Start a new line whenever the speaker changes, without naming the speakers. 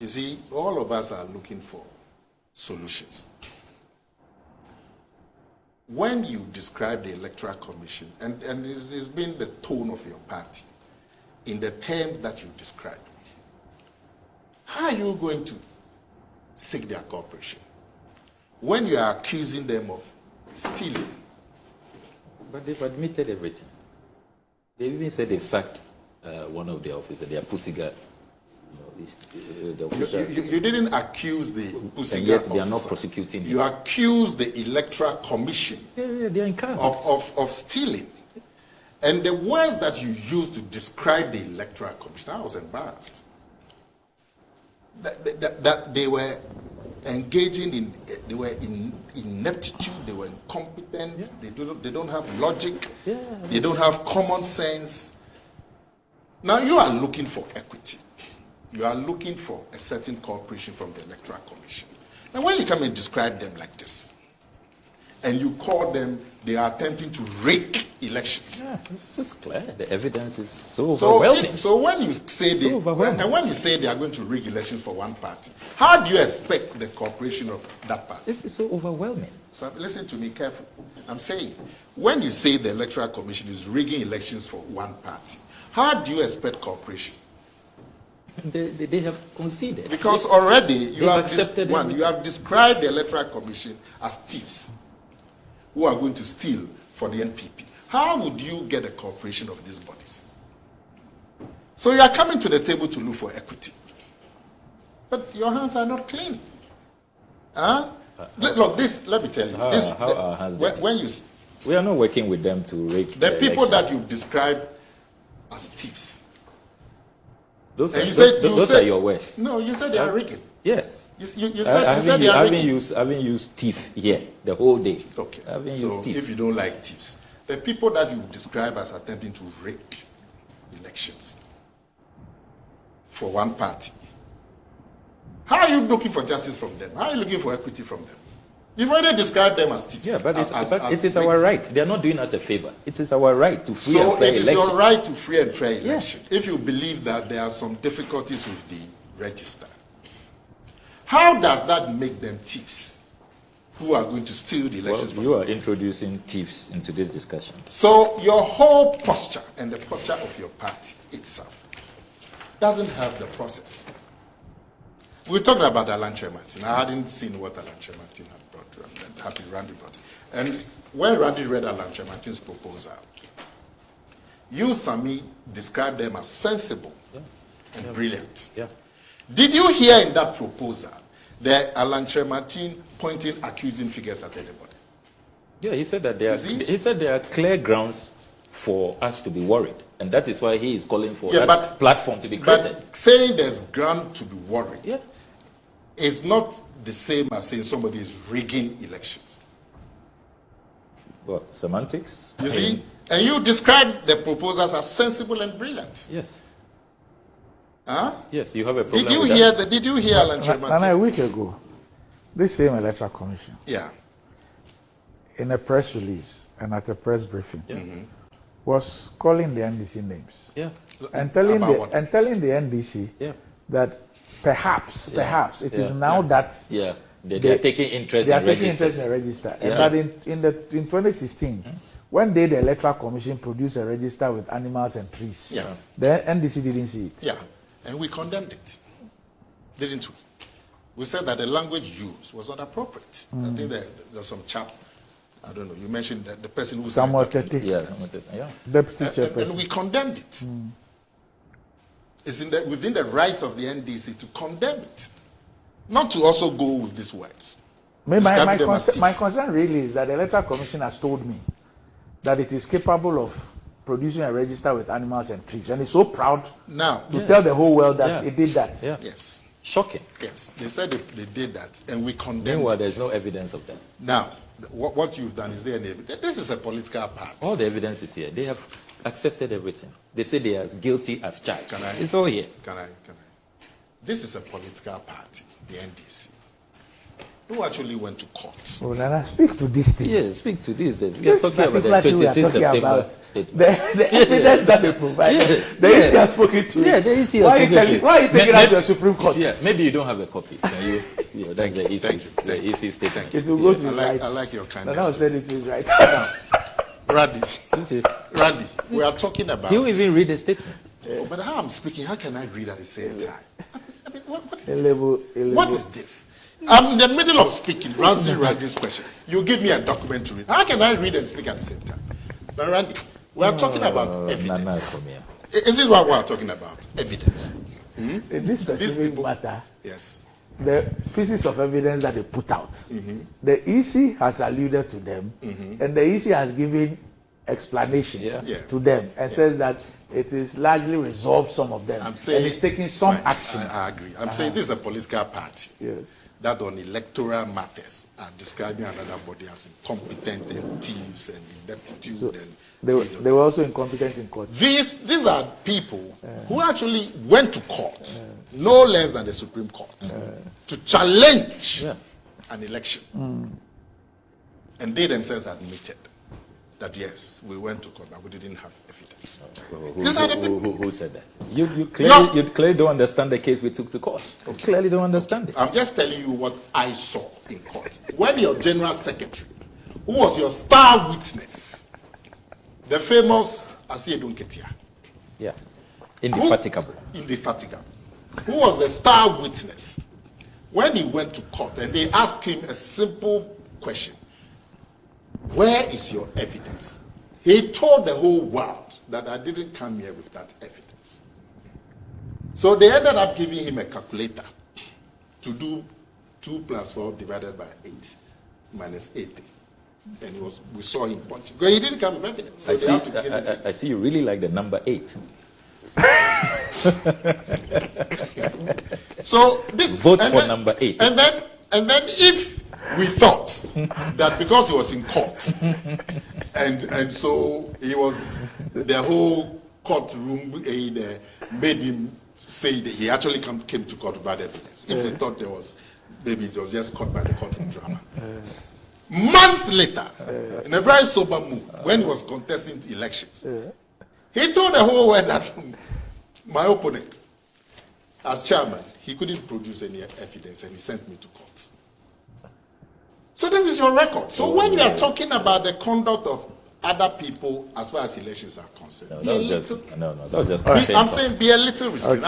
You see, all of us are looking for solutions. When you describe the Electoral Commission, and it's been the tone of your party, in the terms that you describe, how are you going to seek their cooperation when you are accusing them of stealing?
But they've admitted everything. They even said they've sacked one of their officers, their pussycat.
You didn't accuse the pussycat
and yet they
officer.
are not prosecuting him.
You accused the Electoral Commission
They are in
of stealing. And the words that you used to describe the Electoral Commission, I was embarrassed. That they were engaging in, they were in ineptitude, they were incompetent, they don't have logic, they don't have common sense. Now you are looking for equity. You are looking for a certain cooperation from the Electoral Commission. Now when you come and describe them like this, and you call them, they are attempting to rig elections.
Yeah, this is clear. The evidence is so overwhelming.
So when you say when you say they are going to rig elections for one party, how do you expect the cooperation of that party?
This is so overwhelming.
So listen to me carefully. I'm saying, when you say the Electoral Commission is rigging elections for one party, how do you expect cooperation?
They have conceded.
Because already you have described the Electoral Commission as thieves who are going to steal for the NPP. How would you get the cooperation of these bodies? So you are coming to the table to look for equity. But your hands are not clean. Huh? Look, this, let me tell you.
We are not working with them to rig
the people elections that you've described as thieves.
Those are your words.
No, you said they are rigging.
Yes.
You said they are rigging.
I haven't used thief here the whole day.
Okay.
So
if you don't like thieves, the people that you describe as attempting to rig elections for one party, how are you looking for justice from them? How are you looking for equity from them? You've already described them as thieves.
Yeah, but it is our right. They are not doing us a favor. It is our right to free and fair election.
So it is your right to free and fair election. Yes. If you believe that there are some difficulties with the register, how does that make them thieves who are going to steal the elections?
Well, you are introducing thieves into this discussion.
So your whole posture and the posture of your party itself doesn't have the process. We're talking about Alan Martin. I hadn't seen what Alan Martin had brought to him. I'm happy Randy brought it. And when Randy read Alan Martin's proposal, you, Sami, described them as sensible and brilliant.
Yeah.
Did you hear in that proposal that Alan Martin pointing accusing figures at anybody?
Yeah, he said that there are clear grounds for us to be worried, and that is why he is calling for that platform to be created.
But saying there's ground to be worried is not the same as saying somebody is rigging elections.
Well, semantics.
You see, and you describe the proposals as sensible and brilliant.
Yes.
Huh?
Yes, you have a problem.
Did you hear Alan Martin?
And a week ago, this same Electoral Commission,
in
a press release and at a press briefing, was calling the NDC names, and telling the NDC that perhaps it is now that
they are taking interest in
register, and that in 2016. When the Electoral Commission produced a register with animals and trees, the NDC didn't see it.
Yeah, and we condemned it, didn't we? We said that the language used was not appropriate. I think there's some chap, I don't know, you mentioned that the person who
Samuel
said
Tete, Deputy Chairperson.
And we condemned it. It's within the rights of the NDC to condemn it, not to also go with these words.
My concern really is that the Electoral Commission has told me that it is capable of producing a register with animals and trees, and it's so proud to tell the whole world that it did that.
Yes.
Shocking.
Yes, they said they did that, and we condemned
Meanwhile,
it.
there's no evidence of that.
Now, what you've done is there any evidence? This is a political party.
All the evidence is here. They have accepted everything. They say they are as guilty as charged. It's all here.
Can I? This is a political party, the NDC. who actually went to court.
Oh, Nana, speak to this thing.
Yes, speak to this. We are talking about the 26 September statement.
The evidence that they provide. The EC has spoken to it.
The EC
why are you taking out your Supreme Court?
Yeah, maybe you don't have a copy. Can you? Yeah, that's the EC statement.
It will go to right.
I like your kindness.
Nana said it is right.
Randy, we are talking about.
You even read the statement.
But how I'm speaking, how can I read at the same time? I mean, what is this? What is this? I'm in the middle of speaking, answering Randy's question. You give me a document to read. How can I read and speak at the same time? But Randy, we are talking about evidence. Is it what we are talking about? Evidence.
In this specific matter,
yes.
The pieces of evidence that they put out, the EC has alluded to them, and the EC has given explanations to them, and says that it is largely resolved some of them, and it's taking some action.
I agree. I'm saying this is a political party that on electoral matters are describing another body as incompetent and thieves and ineptitude.
So they were also incompetent in court.
These are people who actually went to court, no less than the Supreme Court, to challenge an election. And they themselves admitted that yes, we went to court, but we didn't have evidence.
Who said that? You clearly don't understand the case we took to court. You clearly don't understand it.
I'm just telling you what I saw in court. When your General Secretary, who was your star witness, the famous Asiedun Ketia.
Yeah. Indefatigable.
Who was the star witness when he went to court and they asked him a simple question. Where is your evidence? He told the whole world that I didn't come here with that evidence. So they ended up giving him a calculator to do 2 + 4 divided by 8 minus 80. And we saw him punching. Because he didn't come with evidence. So
I see you really like the number 8.
So this
vote for number 8.
And then if we thought that because he was in court and so he was the whole courtroom made him say that he actually came to court without evidence. If we thought maybe it was just caught by the court in drama. Months later, in a very sober mood, when he was contesting elections, he told the whole world that my opponent, as chairman, he couldn't produce any evidence and he sent me to court. So this is your record. So when you are talking about the conduct of other people as far as elections are concerned,
that was just
I'm saying be a little restrained.